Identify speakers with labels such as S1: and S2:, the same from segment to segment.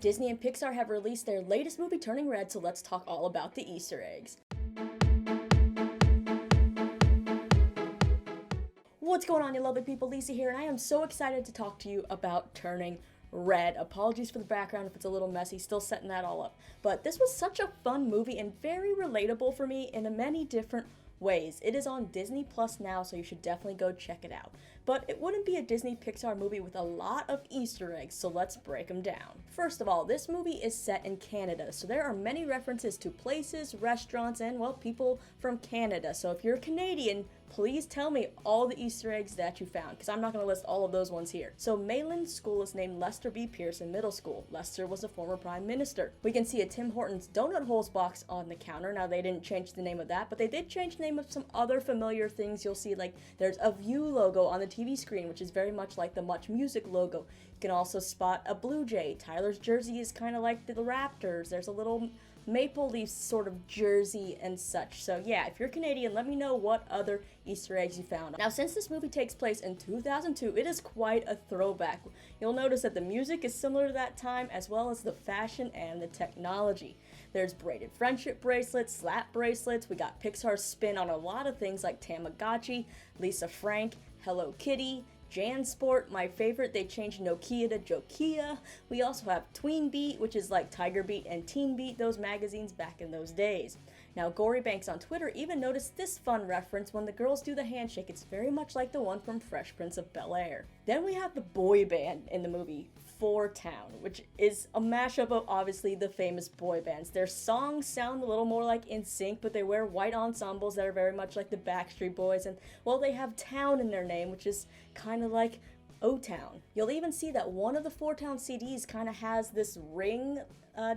S1: Disney and Pixar have released their latest movie Turning Red, so let's talk all about the Easter eggs. What's going on, you lovely people? Lisa here, and I am so excited to talk to you about Turning Red. Apologies for the background if it's a little messy, still setting that all up. But this was such a fun movie and very relatable for me in many different ways. It is on Disney Plus now, so you should definitely go check it out. But it wouldn't be a Disney Pixar movie with a lot of Easter eggs, so let's break them down. First of all, this movie is set in Canada, so there are many references to places, restaurants, and, well, people from Canada. So if you're Canadian, please tell me all the Easter eggs that you found, because I'm not going to list all of those ones here. So Maylin's school is named Lester B. Pearson Middle School. Lester was a former prime minister. We can see a Tim Hortons Donut Holes box on the counter. Now, they didn't change the name of that, but they did change the name of some other familiar things you'll see, like there's a View logo on the TV screen, which is very much like the Much Music logo. You can also spot a Blue Jay. Tyler's jersey is kind of like the Raptors. There's a little Maple Leafs sort of jersey and such. So yeah, if you're Canadian, let me know what other Easter eggs you found. Now, since this movie takes place in 2002, it is quite a throwback. You'll notice that the music is similar to that time, as well as the fashion and the technology. There's braided friendship bracelets, slap bracelets. We got Pixar's spin on a lot of things like Tamagotchi, Lisa Frank, Hello Kitty, JanSport, my favorite, they changed Nokia to Jokia. We also have Tween Beat, which is like Tiger Beat and Teen Beat, those magazines back in those days. Now, Gory Banks on Twitter even noticed this fun reference when the girls do the handshake. It's very much like the one from Fresh Prince of Bel-Air. Then we have the boy band in the movie, Four Town, which is a mashup of obviously the famous boy bands. Their songs sound a little more like NSYNC, but they wear white ensembles that are very much like the Backstreet Boys, and, well, they have town in their name, which is kind of like O-Town. You'll even see that one of the Four Town CDs kind of has this ring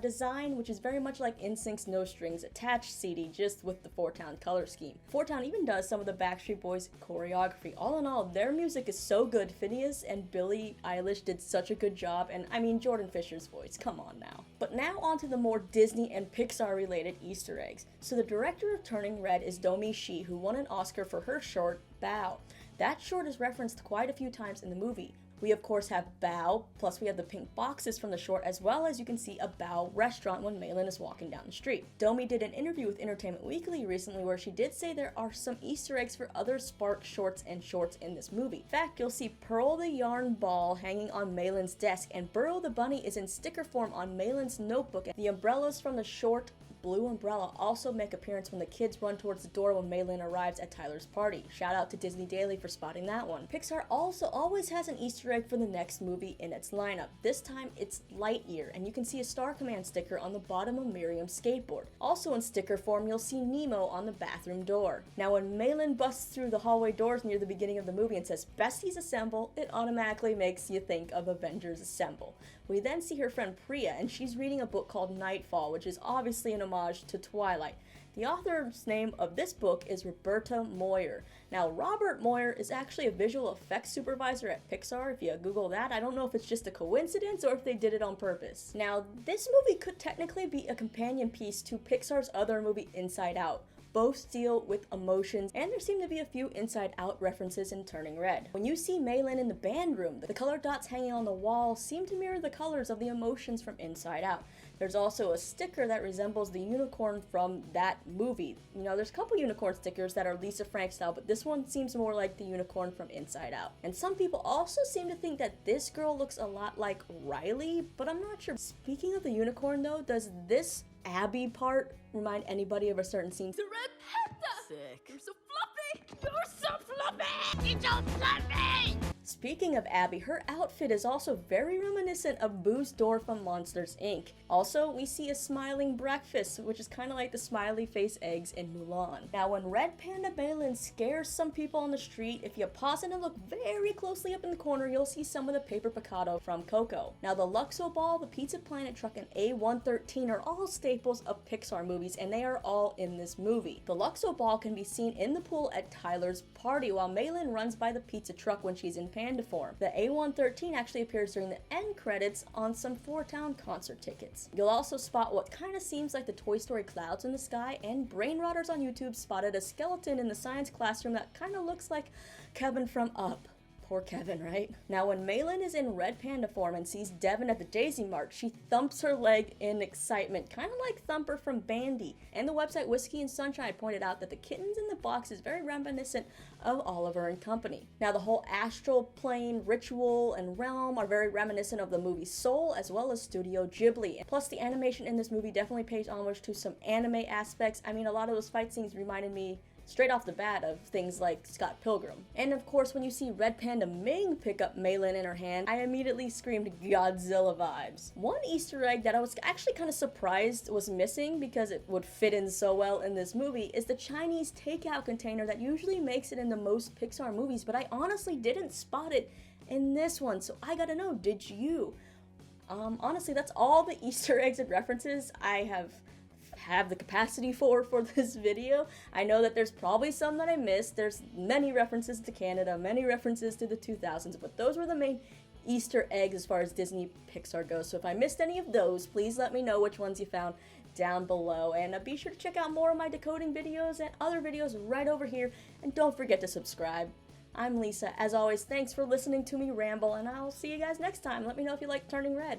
S1: design, which is very much like NSYNC's No Strings Attached CD, just with the Four Town color scheme. Four Town even does some of the Backstreet Boys choreography. All in all, their music is so good. Phineas and Billie Eilish did such a good job, and I mean, Jordan Fisher's voice, come on now. But now on to the more Disney and Pixar related Easter eggs. So the director of Turning Red is Domee Shi, who won an Oscar for her short, Bao. That short is referenced quite a few times in the movie. We of course have Bao, plus we have the pink boxes from the short, as well as you can see a Bao restaurant when Maylin is walking down the street. Domee did an interview with Entertainment Weekly recently where she did say there are some Easter eggs for other Spark shorts and shorts in this movie. In fact, you'll see Pearl the yarn ball hanging on Maylin's desk, and Burrow the bunny is in sticker form on Maylin's notebook. The umbrellas from the short Blue Umbrella also make appearance when the kids run towards the door when Maylin arrives at Tyler's party. Shout out to Disney Daily for spotting that one. Pixar also always has an Easter egg for the next movie in its lineup. This time it's Lightyear, and you can see a Star Command sticker on the bottom of Miriam's skateboard. Also in sticker form, you'll see Nemo on the bathroom door. Now, when Maylin busts through the hallway doors near the beginning of the movie and says, "Besties assemble," it automatically makes you think of Avengers Assemble. We then see her friend Priya, and she's reading a book called Nightfall, which is obviously an homage to Twilight. The author's name of this book is Roberta Moyer. Now, Robert Moyer is actually a visual effects supervisor at Pixar. If you Google that, I don't know if it's just a coincidence or if they did it on purpose. Now, this movie could technically be a companion piece to Pixar's other movie, Inside Out. Both deal with emotions, and there seem to be a few Inside Out references in Turning Red. When you see Maylin in the band room, the colored dots hanging on the wall seem to mirror the colors of the emotions from Inside Out. There's also a sticker that resembles the unicorn from that movie. You know, there's a couple unicorn stickers that are Lisa Frank style, but this one seems more like the unicorn from Inside Out. And some people also seem to think that this girl looks a lot like Riley, but I'm not sure. Speaking of the unicorn though, does this Abby part remind anybody of a certain scene?
S2: The red panda!
S3: Sick.
S2: You're so fluffy! You're so fluffy! You're so fluffy!
S1: Speaking of Abby, her outfit is also very reminiscent of Boo's door from Monsters, Inc. Also, we see a smiling breakfast, which is kind of like the smiley face eggs in Mulan. Now, when Red Panda Maylin scares some people on the street, if you pause and look very closely up in the corner, you'll see some of the paper picado from Coco. Now, the Luxo Ball, the Pizza Planet truck, and A113 are all staples of Pixar movies, and they are all in this movie. The Luxo Ball can be seen in the pool at Tyler's party, while Maylin runs by the pizza truck when she's in panda form. The A113 actually appears during the end credits on some Four Town concert tickets. You'll also spot what kind of seems like the Toy Story clouds in the sky, and Brain Rotters on YouTube spotted a skeleton in the science classroom that kind of looks like Kevin from Up. Poor Kevin, right? Now, when Malin is in red panda form and sees Devin at the Daisy Mart, she thumps her leg in excitement, kind of like Thumper from Bandy. And the website Whiskey and Sunshine pointed out that the kittens in the box is very reminiscent of Oliver and Company. Now, the whole astral plane, ritual, and realm are very reminiscent of the movie Soul, as well as Studio Ghibli. Plus, the animation in this movie definitely pays homage to some anime aspects. I mean, a lot of those fight scenes reminded me straight off the bat of things like Scott Pilgrim. And of course, when you see Red Panda Ming pick up Malin in her hand, I immediately screamed Godzilla vibes. One Easter egg that I was actually kind of surprised was missing because it would fit in so well in this movie is the Chinese takeout container that usually makes it into most Pixar movies, but I honestly didn't spot it in this one, so I gotta know, did you? Honestly, that's all the Easter eggs and references I have the capacity for this video. I know that there's probably some that I missed. There's many references to Canada, many references to the 2000s, but those were the main Easter eggs as far as Disney Pixar goes. So if I missed any of those, please let me know which ones you found down below. And be sure to check out more of my decoding videos and other videos right over here. And don't forget to subscribe. I'm Lisa. As always, thanks for listening to me ramble, and I'll see you guys next time. Let me know if you like Turning Red.